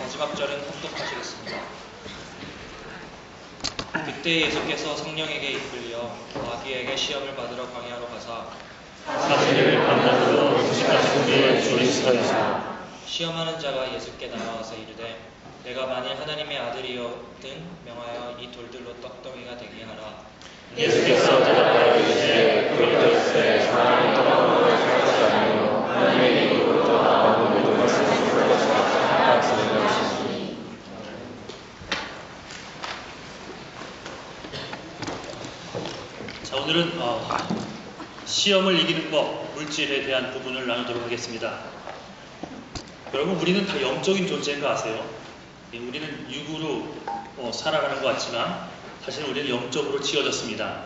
마지막 절은 통독하시겠습니다. 그때 예수께서 성령에게 이끌려 마귀에게 시험을 받으러 광야로 가사 40일 밤낮으로 음식하신 뒤에 줄이 서서 시험하는 자가 예수께 나와서 이르되 내가 만일 하나님의 아들이었든 명하여 이 돌들로 떡덩이가 되게 하라. 예수께서 대답하여 이르시되 그럴듯이 사람이 떡으로 살 것이 아니요 하나님의 입으로 떠나가고 모든 것을 살 것이라 말씀하시니. 자, 오늘은 시험을 이기는 법, 물질에 대한 부분을 나누도록 하겠습니다. 여러분, 우리는 다 영적인 존재인 거 아세요? 우리는 육으로 살아가는 것 같지만 사실 우리는 영적으로 지어졌습니다.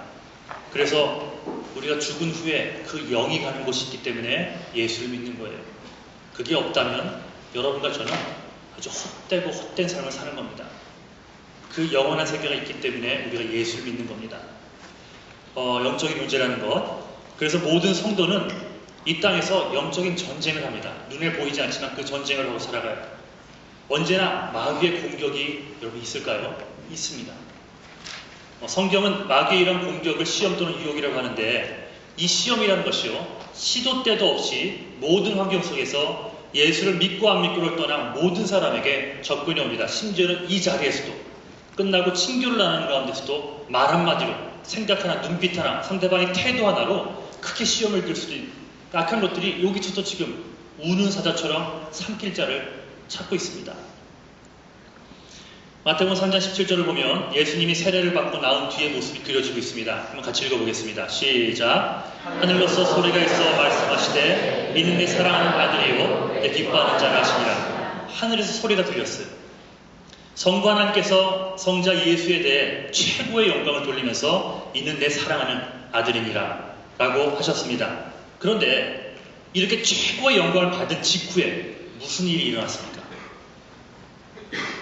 그래서 우리가 죽은 후에 그 영이 가는 곳이 있기 때문에 예수를 믿는 거예요. 그게 없다면 여러분과 저는 아주 헛되고 헛된 삶을 사는 겁니다. 그 영원한 세계가 있기 때문에 우리가 예수를 믿는 겁니다. 영적인 문제라는 것. 그래서 모든 성도는 이 땅에서 영적인 전쟁을 합니다. 눈에 보이지 않지만 그 전쟁을 하고 살아가요. 언제나 마귀의 공격이 여러분 있을까요? 있습니다. 성경은 마귀의 이런 공격을 시험 또는 유혹이라고 하는데 이 시험이라는 것이요, 시도 때도 없이 모든 환경 속에서 예수를 믿고 안 믿고를 떠난 모든 사람에게 접근이 옵니다. 심지어는 이 자리에서도 끝나고 친교를 나누는 가운데서도 말 한마디로, 생각 하나, 눈빛 하나, 상대방의 태도 하나로 크게 시험을 들 수도 있는 악한 것들이 여기저기서 지금 우는 사자처럼 삼킬 자를 찾고 있습니다. 마태복음 3장 17절을 보면 예수님이 세례를 받고 나온 뒤의 모습이 그려지고 있습니다. 한번 같이 읽어보겠습니다. 시작. 하늘로서 소리가 있어 말씀하시되 이는 내 사랑하는 아들이요 내 기뻐하는 자라 하시니라. 하늘에서 소리가 들렸어요. 성부 하나님께서 성자 예수에 대해 최고의 영광을 돌리면서 이는 내 사랑하는 아들이니라 라고 하셨습니다. 그런데 이렇게 최고의 영광을 받은 직후에 무슨 일이 일어났습니까?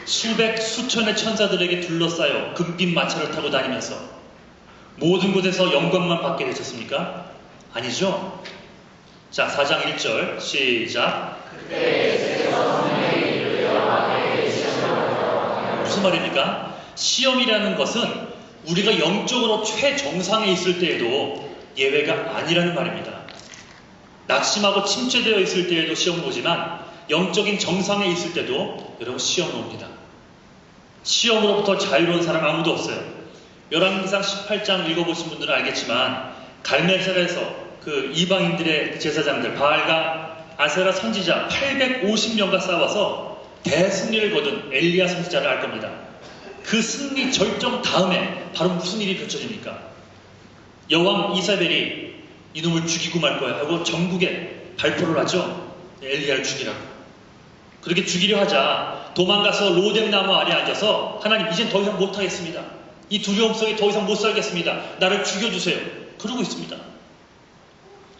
수백 수천의 천사들에게 둘러싸여 금빛 마차를 타고 다니면서 모든 곳에서 영광만 받게 되셨습니까? 아니죠? 자, 4장 1절 시작. 무슨 말입니까? 시험이라는 것은 우리가 영적으로 최정상에 있을 때에도 예외가 아니라는 말입니다. 낙심하고 침체되어 있을 때에도 시험을 보지만 영적인 정상에 있을 때도 여러분 시험을 옵니다. 시험으로부터 자유로운 사람 아무도 없어요. 열왕기상 18장 읽어보신 분들은 알겠지만 갈멜살에서 그 이방인들의 제사장들 바알과 아세라 선지자 850명과 싸워서 대승리를 거둔 엘리야 선지자를 알 겁니다. 그 승리 절정 다음에 바로 무슨 일이 펼쳐집니까? 여왕 이사벨이 이놈을 죽이고 말 거야 하고 전국에 발표를 하죠. 엘리야를 죽이라고. 그렇게 죽이려 하자 도망가서 로뎀나무 아래 앉아서 하나님 이젠 더 이상 못하겠습니다. 이 두려움 속에 더 이상 못 살겠습니다. 나를 죽여주세요. 그러고 있습니다.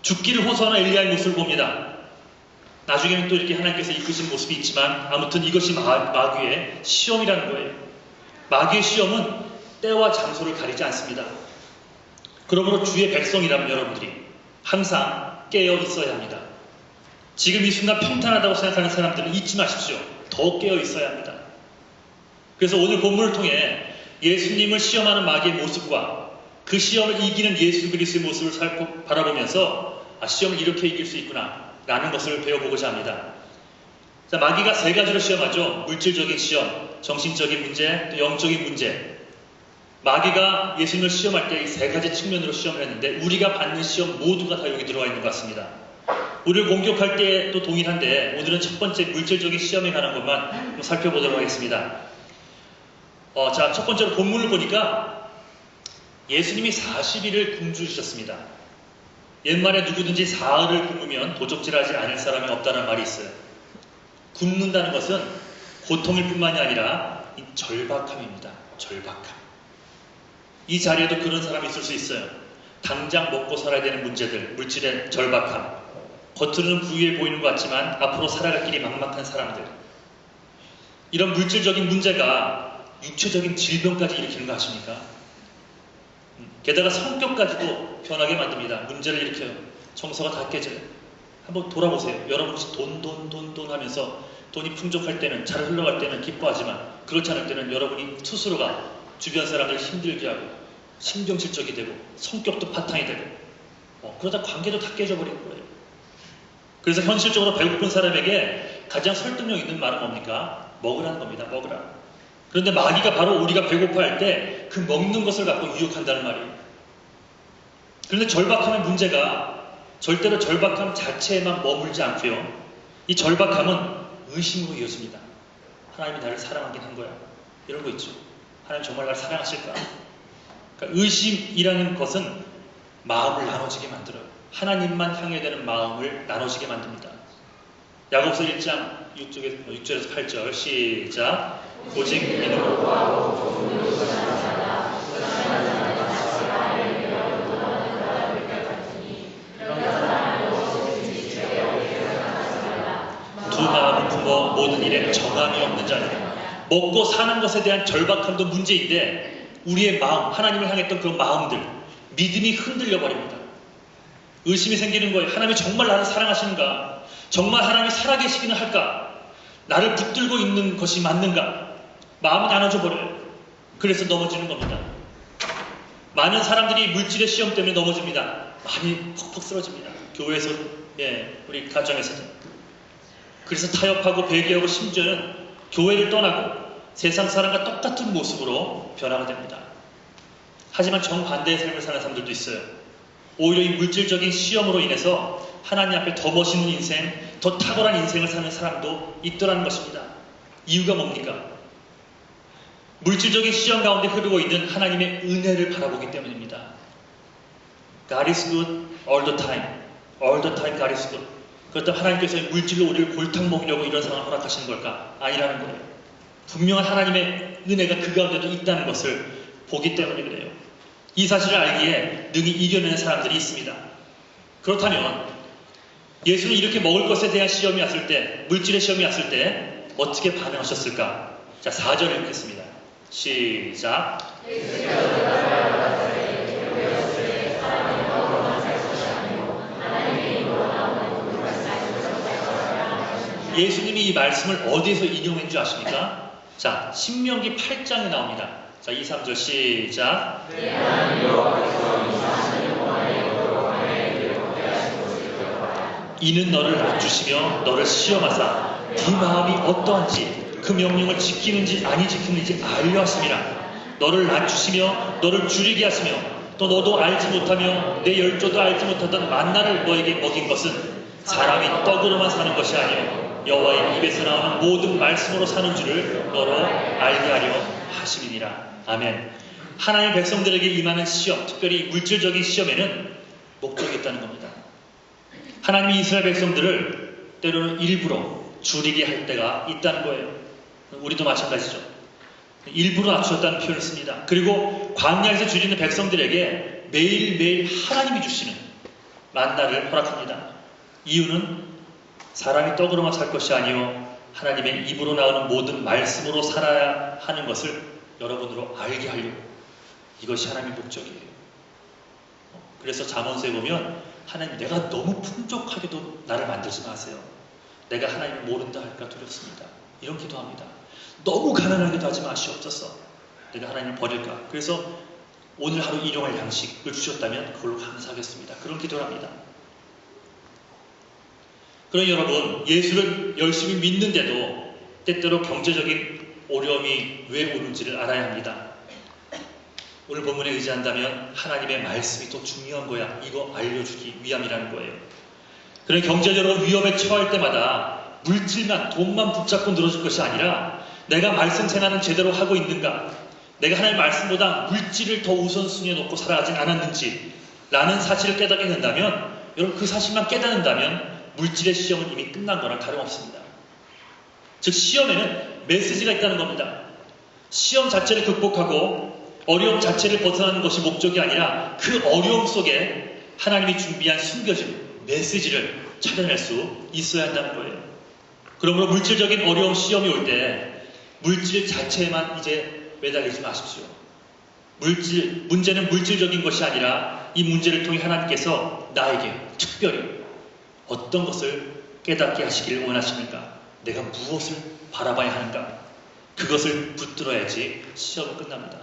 죽기를 호소하는 엘리야의 모습을 봅니다. 나중에는 또 이렇게 하나님께서 이끄신 모습이 있지만 아무튼 이것이 마귀의 시험이라는 거예요. 마귀의 시험은 때와 장소를 가리지 않습니다. 그러므로 주의 백성이라면 여러분들이 항상 깨어 있어야 합니다. 지금 이 순간 평탄하다고 생각하는 사람들은 잊지 마십시오. 더 깨어 있어야 합니다. 그래서 오늘 본문을 통해 예수님을 시험하는 마귀의 모습과 그 시험을 이기는 예수 그리스도의 모습을 바라보면서 시험을 이렇게 이길 수 있구나 라는 것을 배워보고자 합니다. 자, 마귀가 세 가지로 시험하죠. 물질적인 시험, 정신적인 문제, 또 영적인 문제. 마귀가 예수님을 시험할 때 이 세 가지 측면으로 시험을 했는데 우리가 받는 시험 모두가 다 여기 들어와 있는 것 같습니다. 우리를 공격할 때도 동일한데 오늘은 첫 번째 물질적인 시험에 관한 것만 살펴보도록 하겠습니다. 자, 첫 번째로 본문을 보니까 예수님이 40일을 굶주리셨습니다. 옛말에 누구든지 사흘을 굶으면 도적질하지 않을 사람이 없다는 말이 있어요. 굶는다는 것은 고통일 뿐만이 아니라 절박함입니다. 절박함. 이 자리에도 그런 사람이 있을 수 있어요. 당장 먹고 살아야 되는 문제들, 물질의 절박함. 겉으로는 부유해 보이는 것 같지만 앞으로 살아갈 길이 막막한 사람들. 이런 물질적인 문제가 육체적인 질병까지 일으키는 거 아십니까? 게다가 성격까지도 변하게 만듭니다. 문제를 일으켜요. 정서가 다 깨져요. 한번 돌아보세요. 여러분 혹시 돈 하면서 돈이 풍족할 때는, 잘 흘러갈 때는 기뻐하지만 그렇지 않을 때는 여러분이 스스로가 주변 사람들 힘들게 하고 신경질적이 되고 성격도 바탕이 되고 그러다 관계도 다 깨져버리는 거예요. 그래서 현실적으로 배고픈 사람에게 가장 설득력 있는 말은 뭡니까? 먹으라는 겁니다. 먹으라. 그런데 마귀가 바로 우리가 배고파할 때 그 먹는 것을 갖고 유혹한다는 말이에요. 그런데 절박함의 문제가 절대로 절박함 자체에만 머물지 않고요. 이 절박함은 의심으로 이어집니다. 하나님이 나를 사랑하긴 한 거야. 이런 거 있죠. 하나님 정말 나를 사랑하실까? 그러니까 의심이라는 것은 마음을 나눠지게 만들어요. 하나님만 향해 되는 마음을 나눠지게 만듭니다. 야고보서 1장 6절에서 8절 시작. 오직 믿음으로 두 마음을 품어 모든 일에 정함이 없는 자는 먹고 사는 것에 대한 절박함도 문제인데 우리의 마음, 하나님을 향했던 그런 마음들, 믿음이 흔들려 버립니다. 의심이 생기는 거예요. 하나님이 정말 나를 사랑하시는가? 정말 하나님이 살아계시기는 할까? 나를 붙들고 있는 것이 맞는가? 마음이 나눠져 버려요. 그래서 넘어지는 겁니다. 많은 사람들이 물질의 시험 때문에 넘어집니다. 많이 퍽퍽 쓰러집니다. 교회에서, 우리 가정에서도. 그래서 타협하고 배교하고 심지어는 교회를 떠나고 세상 사람과 똑같은 모습으로 변화가 됩니다. 하지만 정반대의 삶을 사는 사람들도 있어요. 오히려 이 물질적인 시험으로 인해서 하나님 앞에 더 멋있는 인생, 더 탁월한 인생을 사는 사람도 있더라는 것입니다. 이유가 뭡니까? 물질적인 시험 가운데 흐르고 있는 하나님의 은혜를 바라보기 때문입니다. God is good all the time. All the time God is good. 그렇다면 하나님께서 물질로 우리를 골탕 먹이려고 이런 상황을 허락하시는 걸까? 아니라는 거예요. 분명한 하나님의 은혜가 그 가운데도 있다는 것을 보기 때문에 그래요. 이 사실을 알기에 능히 이겨내는 사람들이 있습니다. 그렇다면 예수는 이렇게 먹을 것에 대한 시험이 왔을 때, 물질의 시험이 왔을 때 어떻게 반응하셨을까? 자, 4절 읽겠습니다. 시작. 예수님이 이 말씀을 어디에서 인용한 줄 아십니까? 자, 신명기 8장에 나옵니다. 자, 2, 3절 시작. 이는 너를 낮추시며 너를 시험하사 네 마음이 어떠한지 그 명령을 지키는지 아니 지키는지 알려 하심이라. 너를 낮추시며 너를 줄이게 하시며 또 너도 알지 못하며 내 열조도 알지 못하던 만나를 너에게 먹인 것은 사람이 떡으로만 사는 것이 아니요 여호와의 입에서 나오는 모든 말씀으로 사는 줄을 너로 알게 하려 하심이니라. 아멘. 하나님의 백성들에게 임하는 시험, 특별히 물질적인 시험에는 목적이 있다는 겁니다. 하나님이 이스라엘 백성들을 때로는 일부러 줄이게 할 때가 있다는 거예요. 우리도 마찬가지죠. 일부러 낮추었다는 표현을 씁니다. 그리고 광야에서 줄이는 백성들에게 매일매일 하나님이 주시는 만나를 허락합니다. 이유는 사람이 떡으로만 살 것이 아니요 하나님의 입으로 나오는 모든 말씀으로 살아야 하는 것을 여러분으로 알게 하려고. 이것이 하나님의 목적이에요. 그래서 잠언서에 보면 하나님, 내가 너무 풍족하게도 나를 만들지 마세요. 내가 하나님을 모른다 할까 두렵습니다. 이런 기도합니다. 너무 가난하게도 하지 마시옵소서. 내가 하나님을 버릴까. 그래서 오늘 하루 일용할 양식을 주셨다면 그걸로 감사하겠습니다. 그런 기도를 합니다. 그러니 여러분, 예수를 열심히 믿는데도 때때로 경제적인 어려움이 왜 오는지를 알아야 합니다. 오늘 본문에 의지한다면 하나님의 말씀이 더 중요한 거야. 이거 알려주기 위함이라는 거예요. 그런 경제적으로 위험에 처할 때마다 물질만, 돈만 붙잡고 늘어질 것이 아니라 내가 말씀 생활은 제대로 하고 있는가? 내가 하나님의 말씀보다 물질을 더 우선순위에 놓고 살아가진 않았는지 라는 사실을 깨닫게 된다면, 여러분 그 사실만 깨닫는다면 물질의 시험은 이미 끝난 거랑 다름없습니다. 즉 시험에는 메시지가 있다는 겁니다. 시험 자체를 극복하고 어려움 자체를 벗어나는 것이 목적이 아니라 그 어려움 속에 하나님이 준비한 숨겨진 메시지를 찾아낼 수 있어야 한다는 거예요. 그러므로 물질적인 어려움 시험이 올 때 물질 자체에만 이제 매달리지 마십시오. 문제는 물질적인 것이 아니라 이 문제를 통해 하나님께서 나에게 특별히 어떤 것을 깨닫게 하시길 원하시는가? 내가 무엇을 바라봐야 하는가? 그것을 붙들어야지 시험은 끝납니다.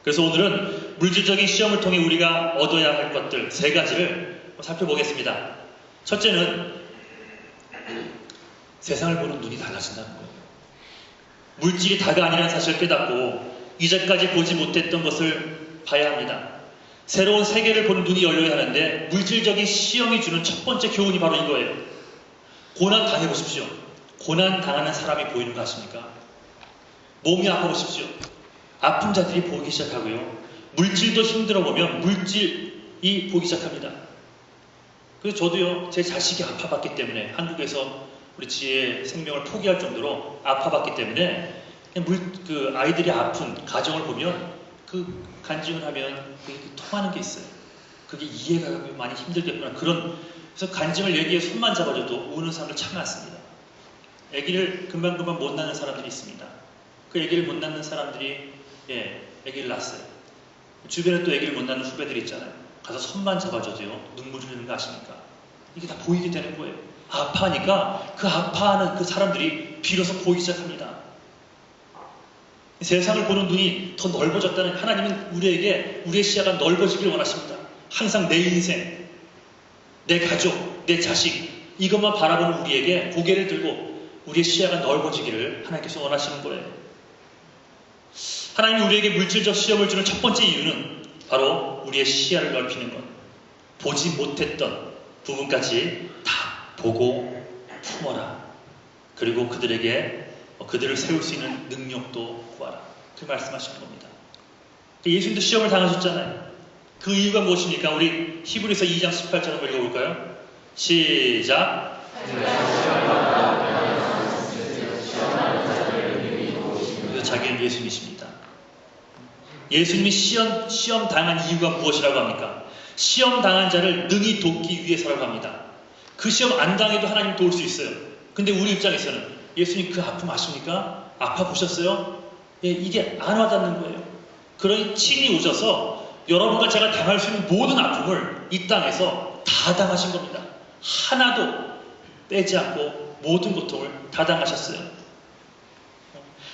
그래서 오늘은 물질적인 시험을 통해 우리가 얻어야 할 것들 3가지를 살펴보겠습니다. 첫째는 세상을 보는 눈이 달라진다는 거예요. 물질이 다가 아니라는 사실을 깨닫고 이제까지 보지 못했던 것을 봐야 합니다. 새로운 세계를 보는 눈이 열려야 하는데 물질적인 시험이 주는 첫 번째 교훈이 바로 이거예요. 고난 당해보십시오. 고난 당하는 사람이 보이는 거 아십니까? 몸이 아파보십시오. 아픈 자들이 보이기 시작하고요. 물질도 힘들어 보면 물질이 보이기 시작합니다. 그래서 저도요, 제 자식이 아파봤기 때문에 한국에서 우리 지혜의 생명을 포기할 정도로 아파봤기 때문에 그 아이들이 아픈 가정을 보면 그 간증을 하면 그게 통하는 게 있어요. 그게 이해가 많이 힘들겠구나. 그래서 간증을 얘기해 손만 잡아줘도 우는 사람들 참 많습니다. 아기를 금방금방 못 낳는 사람들이 있습니다. 그 아기를 못 낳는 사람들이 아기를 낳았어요. 주변에 또 아기를 못 낳는 후배들이 있잖아요. 가서 손만 잡아줘도요 눈물이 흐르는 거 아십니까? 이게 다 보이게 되는 거예요. 아파하니까 그 아파하는 그 사람들이 비로소 보이기 시작합니다. 세상을 보는 눈이 더 넓어졌다는, 하나님은 우리에게 우리의 시야가 넓어지길 원하십니다. 항상 내 인생, 내 가족, 내 자식 이것만 바라보는 우리에게 고개를 들고 우리의 시야가 넓어지기를 하나님께서 원하시는 거예요. 하나님이 우리에게 물질적 시험을 주는 첫 번째 이유는 바로 우리의 시야를 넓히는 것. 보지 못했던 부분까지 다 보고 품어라. 그리고 그들을 세울 수 있는 능력도 구하라. 그 말씀하시는 겁니다. 예수님도 시험을 당하셨잖아요. 그 이유가 무엇입니까? 우리 히브리서 2장 18절 한번 읽어볼까요? 시작. 자기는 예수님이십니다. 예수님이 시험 당한 이유가 무엇이라고 합니까? 시험 당한 자를 능히 돕기 위해서라고 합니다. 그 시험 안 당해도 하나님 도울 수 있어요. 근데 우리 입장에서는 예수님 그 아픔 아십니까? 아파 보셨어요? 이게 안 와닿는 거예요. 그러니 친히 오셔서 여러분과 제가 당할 수 있는 모든 아픔을 이 땅에서 다 당하신 겁니다. 하나도 빼지 않고 모든 고통을 다 당하셨어요.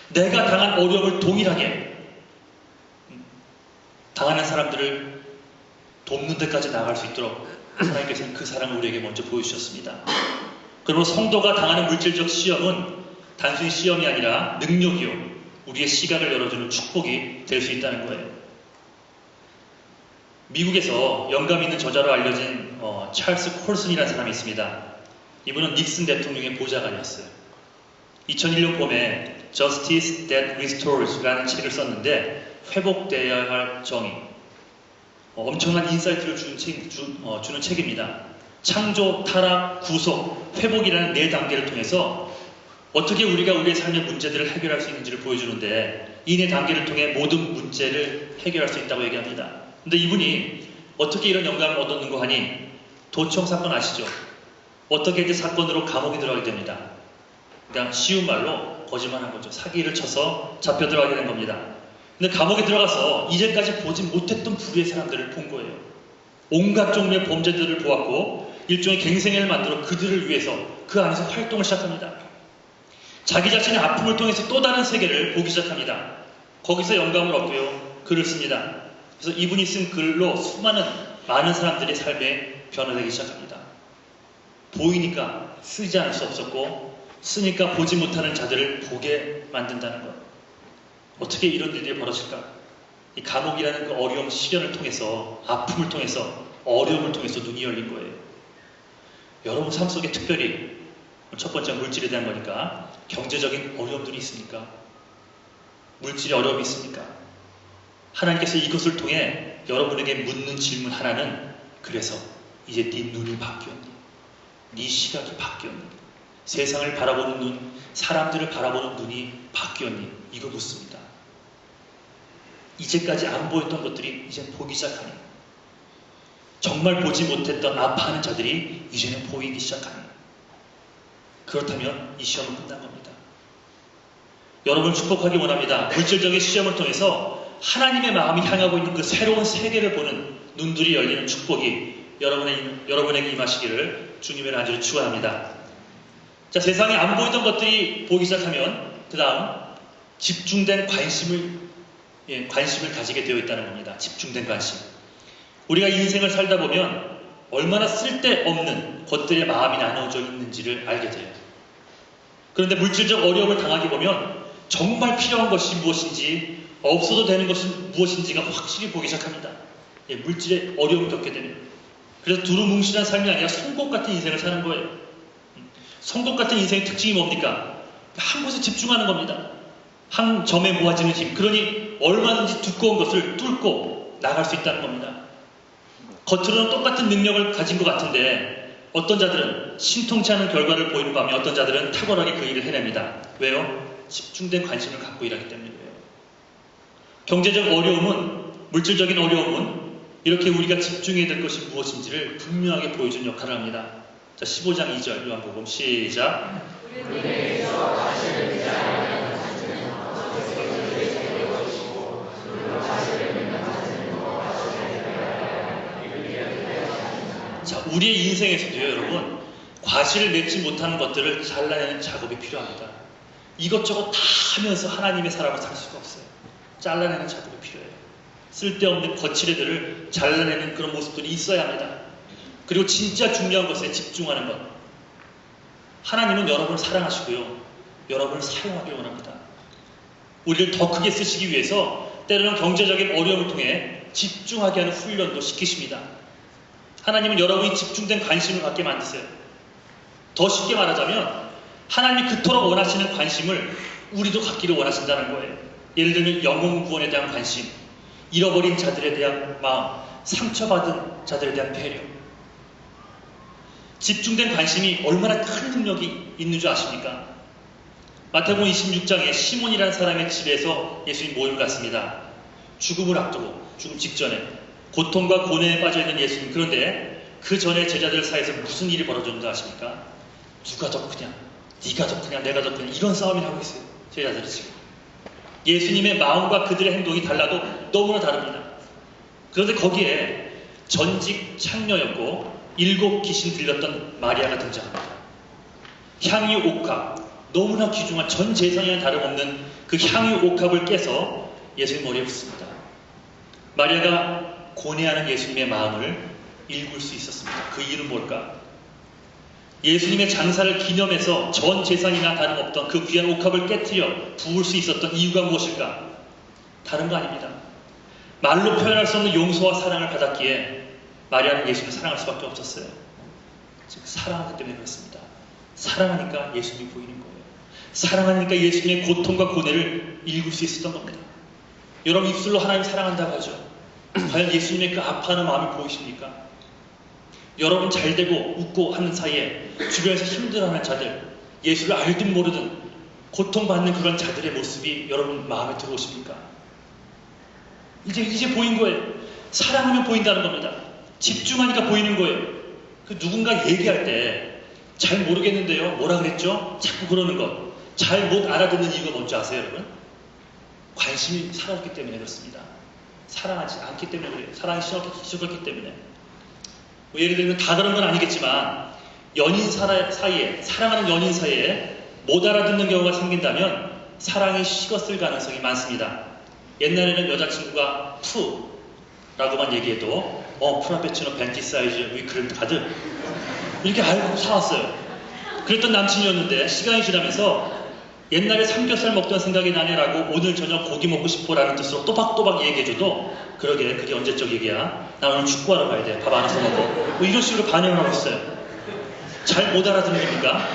내가 당한 어려움을 동일하게 당하는 사람들을 돕는 데까지 나아갈 수 있도록 하나님께서는 그 사랑을 우리에게 먼저 보여주셨습니다. 그러므로 성도가 당하는 물질적 시험은 단순히 시험이 아니라 능력이요, 우리의 시각을 열어주는 축복이 될 수 있다는 거예요. 미국에서 영감 있는 저자로 알려진 찰스 콜슨이라는 사람이 있습니다. 이분은 닉슨 대통령의 보좌관이었어요. 2001년 봄에 Justice That Restores라는 책을 썼는데 회복되어야 할 정의, 엄청난 인사이트를 주는 책입니다. 창조, 타락, 구속, 회복이라는 4단계를 통해서 어떻게 우리가 우리의 삶의 문제들을 해결할 수 있는지를 보여주는데 이 4단계를 통해 모든 문제를 해결할 수 있다고 얘기합니다. 근데 이분이 어떻게 이런 영감을 얻었는가 하니 도청 사건 아시죠? 어떻게 이제 사건으로 감옥에 들어가게 됩니다. 그냥 쉬운 말로 거짓말한 거죠. 사기를 쳐서 잡혀 들어가게 된 겁니다. 근데 감옥에 들어가서 이제까지 보지 못했던 불의의 사람들을 본 거예요. 온갖 종류의 범죄들을 보았고 일종의 갱생회를 만들어 그들을 위해서 그 안에서 활동을 시작합니다. 자기 자신의 아픔을 통해서 또 다른 세계를 보기 시작합니다. 거기서 영감을 얻고요, 글을 씁니다. 그래서 이분이 쓴 글로 많은 사람들의 삶에 변화되기 시작합니다. 보이니까 쓰지 않을 수 없었고 쓰니까 보지 못하는 자들을 보게 만든다는 것. 어떻게 이런 일들이 벌어질까? 이 감옥이라는 그 어려움, 시련을 통해서, 아픔을 통해서, 어려움을 통해서 눈이 열린 거예요. 여러분 삶 속에 특별히 첫 번째 물질에 대한 거니까 경제적인 어려움들이 있습니까? 물질의 어려움이 있습니까? 하나님께서 이것을 통해 여러분에게 묻는 질문 하나는, 그래서 이제 네 눈이 바뀌었니? 네 시각이 바뀌었니? 세상을 바라보는 눈, 사람들을 바라보는 눈이 바뀌었니? 이거 묻습니다. 이제까지 안 보였던 것들이 이제 보기 시작하니, 정말 보지 못했던 아파하는 자들이 이제는 보이기 시작하니, 그렇다면 이 시험은 끝난 겁니다. 여러분 축복하기 원합니다. 물질적인 시험을 통해서 하나님의 마음이 향하고 있는 그 새로운 세계를 보는 눈들이 열리는 축복이 여러분에게 임하시기를 주님의 안주로 축원합니다. 자, 세상에 안 보이던 것들이 보이기 시작하면 그 다음 집중된 관심을 가지게 되어 있다는 겁니다. 집중된 관심. 우리가 인생을 살다 보면 얼마나 쓸데없는 것들에 마음이 나눠져 있는지를 알게 돼요. 그런데 물질적 어려움을 당하게 보면 정말 필요한 것이 무엇인지, 없어도 되는 것이 무엇인지가 확실히 보기 시작합니다. 물질의 어려움을 겪게 되면. 그래서 두루뭉실한 삶이 아니라 송곳 같은 인생을 사는 거예요. 송곳 같은 인생의 특징이 뭡니까? 한 곳에 집중하는 겁니다. 한 점에 모아지는 힘. 그러니 얼마든지 두꺼운 것을 뚫고 나갈 수 있다는 겁니다. 겉으로는 똑같은 능력을 가진 것 같은데 어떤 자들은 신통치 않은 결과를 보이는 반면 어떤 자들은 탁월하게 그 일을 해냅니다. 왜요? 집중된 관심을 갖고 일하기 때문이에요. 경제적 어려움은, 물질적인 어려움은 이렇게 우리가 집중해야 될 것이 무엇인지를 분명하게 보여준 역할을 합니다. 자, 15장 2절 요한복음 시작. 자, 우리의 인생에서도요, 여러분, 과실을 맺지 못하는 것들을 잘라내는 작업이 필요합니다. 이것저것 다 하면서 하나님의 사람을 살 수가 없어요. 잘라내는 작업이 필요해요. 쓸데없는 거칠애들을 잘라내는 그런 모습들이 있어야 합니다. 그리고 진짜 중요한 것에 집중하는 것. 하나님은 여러분을 사랑하시고요, 여러분을 사용하길 원합니다. 우리를 더 크게 쓰시기 위해서 때로는 경제적인 어려움을 통해 집중하게 하는 훈련도 시키십니다. 하나님은 여러분이 집중된 관심을 갖게 만드세요. 더 쉽게 말하자면 하나님이 그토록 원하시는 관심을 우리도 갖기를 원하신다는 거예요. 예를 들면 영혼 구원에 대한 관심, 잃어버린 자들에 대한 마음, 상처받은 자들에 대한 배려. 집중된 관심이 얼마나 큰 능력이 있는 줄 아십니까? 마태복음 26장에 시몬이라는 사람의 집에서 예수님 모임을 갖습니다. 죽음을 앞두고, 죽음 직전에 고통과 고뇌에 빠져있는 예수님. 그런데 그 전에 제자들 사이에서 무슨 일이 벌어졌는지 아십니까? 누가 더 크냐? 네가 더 크냐? 내가 더 크냐? 이런 싸움을 하고 있어요. 제자들이 지금. 예수님의 마음과 그들의 행동이 달라도 너무나 다릅니다. 그런데 거기에 전직 창녀였고 7 귀신 들렸던 마리아가 등장합니다. 향유 옥합, 너무나 귀중한 전 재산이랑 다름없는 그 향유 옥합을 깨서 예수님 머리에 붓습니다. 마리아가 고뇌하는 예수님의 마음을 읽을 수 있었습니다. 그 이유는 뭘까? 예수님의 장사를 기념해서 전 재산이나 다름없던 그 귀한 옥합을 깨뜨려 부을 수 있었던 이유가 무엇일까? 다른 거 아닙니다. 말로 표현할 수 없는 용서와 사랑을 받았기에 마리아는 예수님을 사랑할 수밖에 없었어요. 즉 사랑하기 때문에 그렇습니다. 사랑하니까 예수님이 보이는 거예요. 사랑하니까 예수님의 고통과 고뇌를 읽을 수 있었던 겁니다. 여러분 입술로 하나님 사랑한다고 하죠. 과연 예수님의 그 아파하는 마음이 보이십니까? 여러분 잘되고 웃고 하는 사이에 주변에서 힘들어하는 자들, 예수를 알든 모르든 고통받는 그런 자들의 모습이 여러분 마음에 들어오십니까? 이제 보인 거예요. 사랑하면 보인다는 겁니다. 집중하니까 보이는 거예요. 그 누군가 얘기할 때 잘 모르겠는데요, 뭐라 그랬죠? 자꾸 그러는 것. 잘 못 알아듣는 이유가 뭔지 아세요, 여러분? 관심이 사라졌기 때문에 그렇습니다. 사랑하지 않기 때문에 그래요. 사랑이 식었기 때문에. 뭐 예를 들면 다 그런 건 아니겠지만 연인 사이에, 사랑하는 연인 사이에 못 알아듣는 경우가 생긴다면 사랑이 식었을 가능성이 많습니다. 옛날에는 여자친구가 푸라고만 얘기해도 프라페치노 벤티 사이즈 위크림 가득 이렇게 알고 사왔어요. 그랬던 남친이었는데 시간이 지나면서 옛날에 삼겹살 먹던 생각이 나네라고 오늘 저녁 고기 먹고 싶어라는 뜻으로 또박또박 얘기해줘도 그러게 그게 언제적 얘기야? 나 오늘 축구하러 가야 돼. 밥 안 해서 먹어. 뭐 이런 식으로 반응을 하고 있어요. 잘 못 알아듣는 겁니까?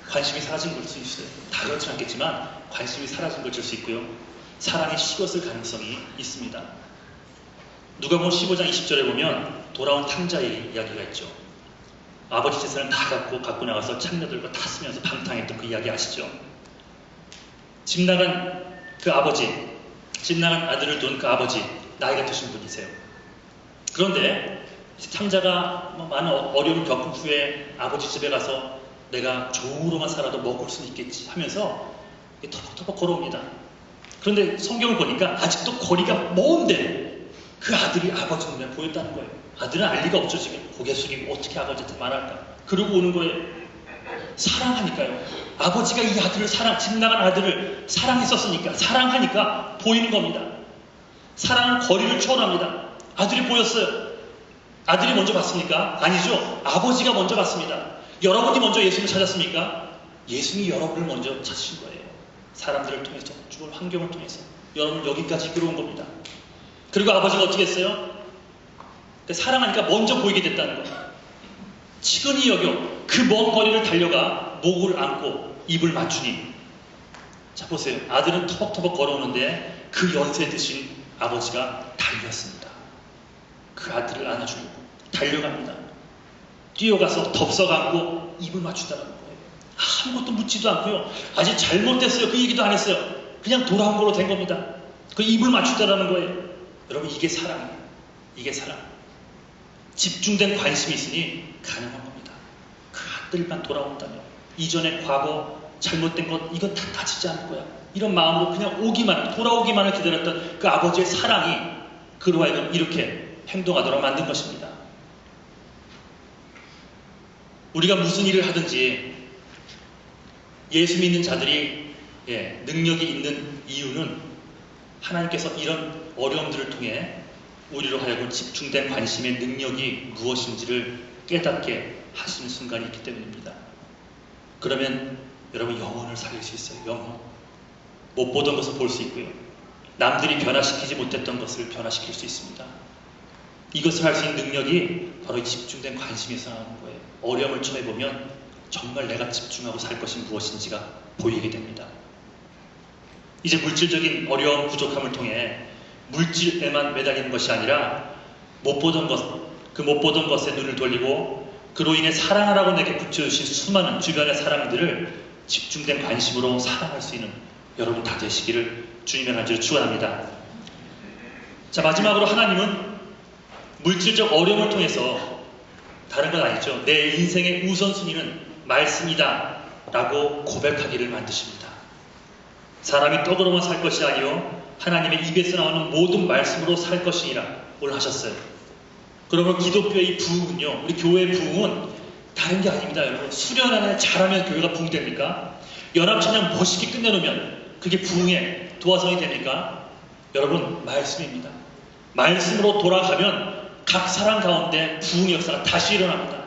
관심이 사라진 걸 수 있어요. 다 그렇지 않겠지만 관심이 사라진 걸 줄 수 있고요. 사랑이 식었을 가능성이 있습니다. 누가복음 15장 20절에 보면 돌아온 탕자의 이야기가 있죠. 아버지 재산을 다 갖고 나가서 창녀들과 다 쓰면서 방탕했던 그 이야기 아시죠? 집 나간 그 아버지, 집 나간 아들을 둔 그 아버지, 나이가 드신 분이세요. 그런데 탕자가 많은 어려움을 겪은 후에 아버지 집에 가서 내가 종으로만 살아도 먹을 수 있겠지 하면서 터벅터벅 걸어옵니다. 그런데 성경을 보니까 아직도 거리가 먼데 그 아들이 아버지 눈에 보였다는 거예요. 아들은 알 리가 없죠. 지금 고개 숙이고 어떻게 아버지한테 말할까. 그러고 오는 거예요. 사랑하니까요. 아버지가 이 아들을 집 나간 아들을 사랑했었으니까, 사랑하니까 보이는 겁니다. 사랑은 거리를 초월합니다. 아들이 보였어요. 아들이 먼저 봤습니까? 아니죠. 아버지가 먼저 봤습니다. 여러분이 먼저 예수님을 찾았습니까? 예수님이 여러분을 먼저 찾으신 거예요. 사람들을 통해서, 주변 환경을 통해서 여러분을 여기까지 끌어온 겁니다. 그리고 아버지가 어떻게 했어요? 사랑하니까 먼저 보이게 됐다는 거예요. 치근히 여겨 그 먼 거리를 달려가 목을 안고 입을 맞추니, 자 보세요. 아들은 터벅터벅 걸어오는데 그 연세 드신 아버지가 달렸습니다. 그 아들을 안아주려고 달려갑니다. 뛰어가서 덥석 안고 입을 맞추다라는 거예요. 아무것도 묻지도 않고요. 아직 잘못됐어요. 그 얘기도 안 했어요. 그냥 돌아온 거로 된 겁니다. 그 입을 맞추다라는 거예요. 여러분, 이게 사랑이에요. 이게 사랑. 집중된 관심이 있으니 가능한 겁니다. 그 아들만 돌아온다면, 이전의 과거 잘못된 것 이건 다 다치지 않을 거야. 이런 마음으로 그냥 돌아오기만을 기다렸던 그 아버지의 사랑이 그로 하여금 이렇게 행동하도록 만든 것입니다. 우리가 무슨 일을 하든지 예수 믿는 자들이 능력이 있는 이유는 하나님께서 이런 어려움들을 통해 우리로 하여금 집중된 관심의 능력이 무엇인지를 깨닫게 하시는 순간이 있기 때문입니다. 그러면 여러분 영혼을 살릴 수 있어요. 영혼. 못 보던 것을 볼 수 있고요. 남들이 변화시키지 못했던 것을 변화시킬 수 있습니다. 이것을 할 수 있는 능력이 바로 이 집중된 관심에서 나오는 거예요. 어려움을 처해보면 정말 내가 집중하고 살 것이 무엇인지가 보이게 됩니다. 이제 물질적인 어려움, 부족함을 통해 물질에만 매달리는 것이 아니라 못 보던 것에 눈을 돌리고 그로 인해 사랑하라고 내게 붙여주신 수많은 주변의 사람들을 집중된 관심으로 사랑할 수 있는 여러분 다 되시기를 주님의 간절히 축원합니다. 자, 마지막으로 하나님은 물질적 어려움을 통해서 다른 건 아니죠. 내 인생의 우선순위는 말씀이다 라고 고백하기를 만드십니다. 사람이 떡으로만 살 것이 아니요 하나님의 입에서 나오는 모든 말씀으로 살 것이니라 오늘 하셨어요. 그러면 기독교의 부흥은요, 우리 교회의 부흥은 다른 게 아닙니다. 여러분, 수련 하나 잘하면 교회가 부흥됩니까? 연합찬양 멋있게 끝내놓으면 그게 부흥의 도화성이 됩니까? 여러분, 말씀입니다. 말씀으로 돌아가면 각 사람 가운데 부흥의 역사가 다시 일어납니다.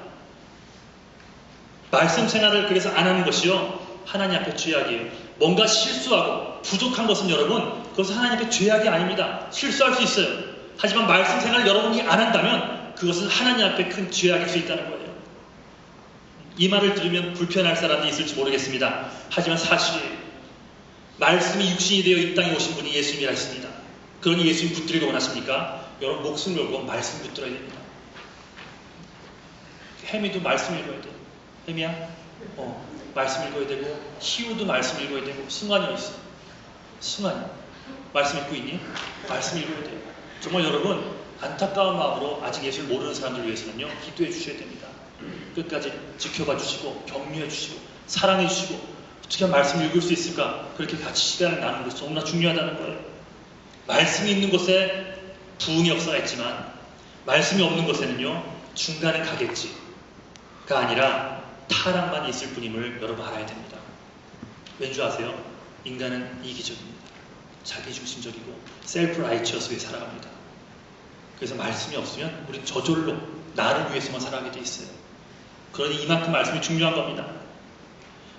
말씀 생활을 그래서 안 하는 것이요, 하나님 앞에 죄악이에요. 뭔가 실수하고 부족한 것은 여러분, 그것은 하나님 앞에 죄악이 아닙니다. 실수할 수 있어요. 하지만 말씀 생활을 여러분이 안 한다면 그것은 하나님 앞에 큰 죄악일 수 있다는 거예요. 이 말을 들으면 불편할 사람이 있을지 모르겠습니다. 하지만 사실이에요. 말씀이 육신이 되어 이 땅에 오신 분이 예수님이라 했습니다. 그러니 예수님 붙들기를 원하십니까? 여러분, 목숨 걸고 말씀 붙들어야 됩니다. 혜미도 말씀 읽어야 돼요. 혜미야? 말씀 읽어야 되고, 희우도 말씀 읽어야 되고, 승환이 어디 있어? 승환이 말씀 읽고 있니? 말씀 읽어야 돼요. 정말 여러분, 안타까운 마음으로 아직 예수를 모르는 사람들을 위해서는요, 기도해 주셔야 됩니다. 끝까지 지켜봐 주시고, 격려해 주시고, 사랑해 주시고, 어떻게 하면 말씀을 읽을 수 있을까? 그렇게 같이 시간을 나누는 것이 너무나 중요하다는 거예요. 말씀이 있는 곳에 부흥의 역사가 있지만 말씀이 없는 곳에는요, 중간에 가겠지가 아니라 타락만 있을 뿐임을 여러분 알아야 됩니다. 왠 줄 아세요? 인간은 이기적입니다. 자기중심적이고 셀프 라이처스에 살아갑니다. 그래서 말씀이 없으면 우린 저절로 나를 위해서만 살아가게 돼 있어요. 그러니 이만큼 말씀이 중요한 겁니다.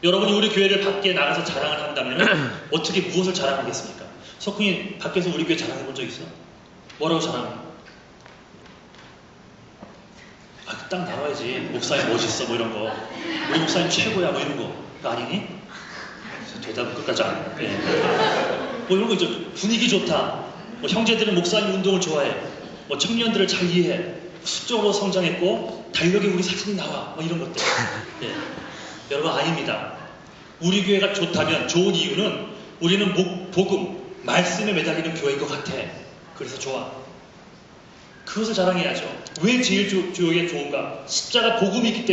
여러분이 우리 교회를 밖에 나가서 자랑을 한다면 어떻게 무엇을 자랑하겠습니까? 석훈이 밖에서 우리 교회 자랑해 본 적 있어? 뭐라고 자랑해? 딱 나와야지. 목사님 멋있어 뭐 이런 거. 우리 목사님 최고야 뭐 이런 거. 그거 아니니? 대답은 끝까지 안 해. 뭐 이런 거 있죠. 분위기 좋다. 뭐 형제들은 목사님 운동을 좋아해. 뭐 청년들을 잘 이해해. 수적으로 성장했고 달력에 우리 사진이 나와. 뭐 이런 것들. 예. 여러분, 아닙니다. 우리 교회가 좋다면 좋은 이유는 우리는 복음, 말씀에 매달리는 교회인 것 같아. 그래서 좋아. 그것을 자랑해야죠. 왜 제일 교회가 좋은가? 십자가 복음이 있기 때문에.